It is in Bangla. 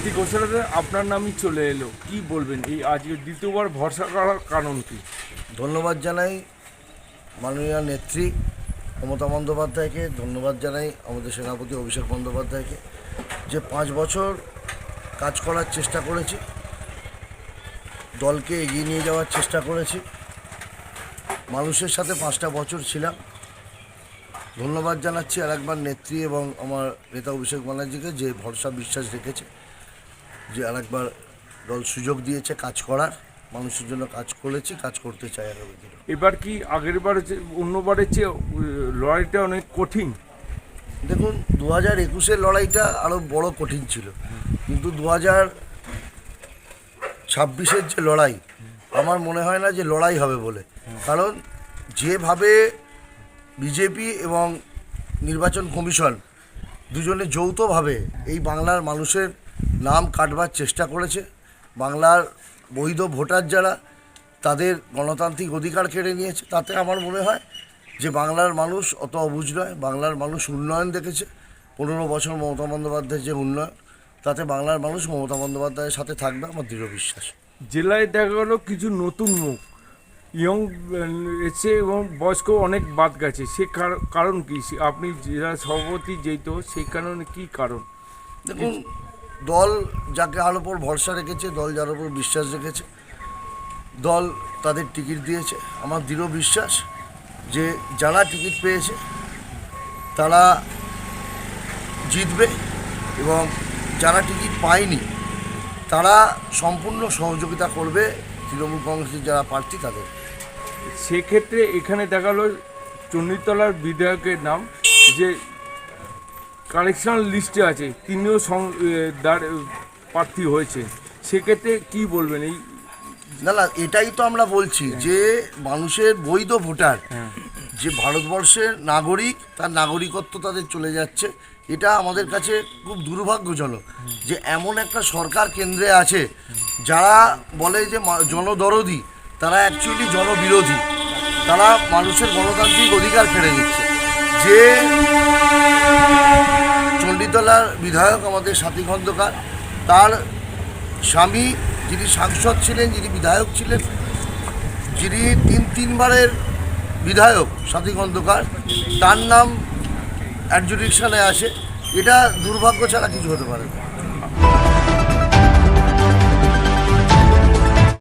প্রতি ঘোষণাতে আপনার নামই চলে এলো, কি বলবেন এই আজকে দ্বিতীয়বার ভরসা করার কারণ কি? ধন্যবাদ জানাই মাননীয় নেত্রী মমতা বন্দ্যোপাধ্যায়কে, ধন্যবাদ জানাই আমাদের সেনাপতি অভিষেক বন্দ্যোপাধ্যায়কে, যে 5 বছর কাজ করার চেষ্টা করেছি, দলকে এগিয়ে নিয়ে যাওয়ার চেষ্টা করেছি, মানুষের সাথে 5টা বছর ছিলাম। ধন্যবাদ জানাচ্ছি আর একবার নেত্রী এবং আমার নেতা অভিষেক ব্যানার্জিকে, যে ভরসা বিশ্বাস রেখেছে, যে আর একবার দল সুযোগ দিয়েছে কাজ করার, মানুষের জন্য কাজ করেছি, কাজ করতে চাই আগামী দিনে। এবার কি আগের বারে অন্যবারের চেয়ে লড়াইটা অনেক কঠিন? দেখুন, 2021-এর লড়াইটা আরও বড় কঠিন ছিল, কিন্তু 2026-এর যে লড়াই, আমার মনে হয় না যে লড়াই হবে বলে। কারণ যেভাবে বিজেপি এবং নির্বাচন কমিশন দুজনে যৌথভাবে এই বাংলার মানুষের নাম কাটবার চেষ্টা করেছে, বাংলার বৈধ ভোটার যারা, তাদের গণতান্ত্রিক অধিকার কেড়ে নিয়েছে, তাতে আমার মনে হয় যে বাংলার মানুষ অত অবুঝ নয়। বাংলার মানুষ উন্নয়ন দেখেছে, 15 বছর মমতা বন্দ্যোপাধ্যায়ের যে উন্নয়ন, তাতে বাংলার মানুষ মমতা বন্দ্যোপাধ্যায়ের সাথে থাকবে, আমার দৃঢ় বিশ্বাস। জেলায় দেখা গেলো কিছু নতুন মুখ ইয়ং এসে এবং বয়স্ক অনেক বাদ গেছে, সে কারণ কি? আপনি জেলা সভাপতি যেহেতু, সেই কারণে কি কারণ? দেখুন, দল যাকে আর ওপর ভরসা রেখেছে, দল যার ওপর বিশ্বাস রেখেছে, দল তাদের টিকিট দিয়েছে। আমার দৃঢ় বিশ্বাস যে যারা টিকিট পেয়েছে তারা জিতবে, এবং যারা টিকিট পায়নি তারা সম্পূর্ণ সহযোগিতা করবে তৃণমূল কংগ্রেসের যারা প্রার্থী তাদের। সেক্ষেত্রে এখানে দেখা গেলো চণ্ডীতলার বিধায়কের নাম যে কালেকশন লিস্টে আছে, তিনিও প্রার্থী হয়েছে, সেক্ষেত্রে কি বলবেন? এই না, এটাই তো আমরা বলছি যে মানুষের বৈধ ভোটার, যে ভারতবর্ষের নাগরিক, তার নাগরিকত্ব তাদের চলে যাচ্ছে। এটা আমাদের কাছে খুব দুর্ভাগ্যজনক যে এমন একটা সরকার কেন্দ্রে আছে যারা বলে যে জনদরদি, তারা অ্যাকচুয়ালি জনবিরোধী, তারা মানুষের গণতান্ত্রিক অধিকার কেড়ে নিচ্ছে। যে চণ্ডীতলার বিধায়ক আমাদের সাথী খন্দকার, তার স্বামী যিনি সাংসদ ছিলেন, যিনি বিধায়ক ছিলেন, যিনি তিনবারের বিধায়ক সাথী খন্দকার, তার নাম অ্যাডজুডিকশনে আসে, এটা দুর্ভাগ্য ছাড়া কিছু হতে পারে না।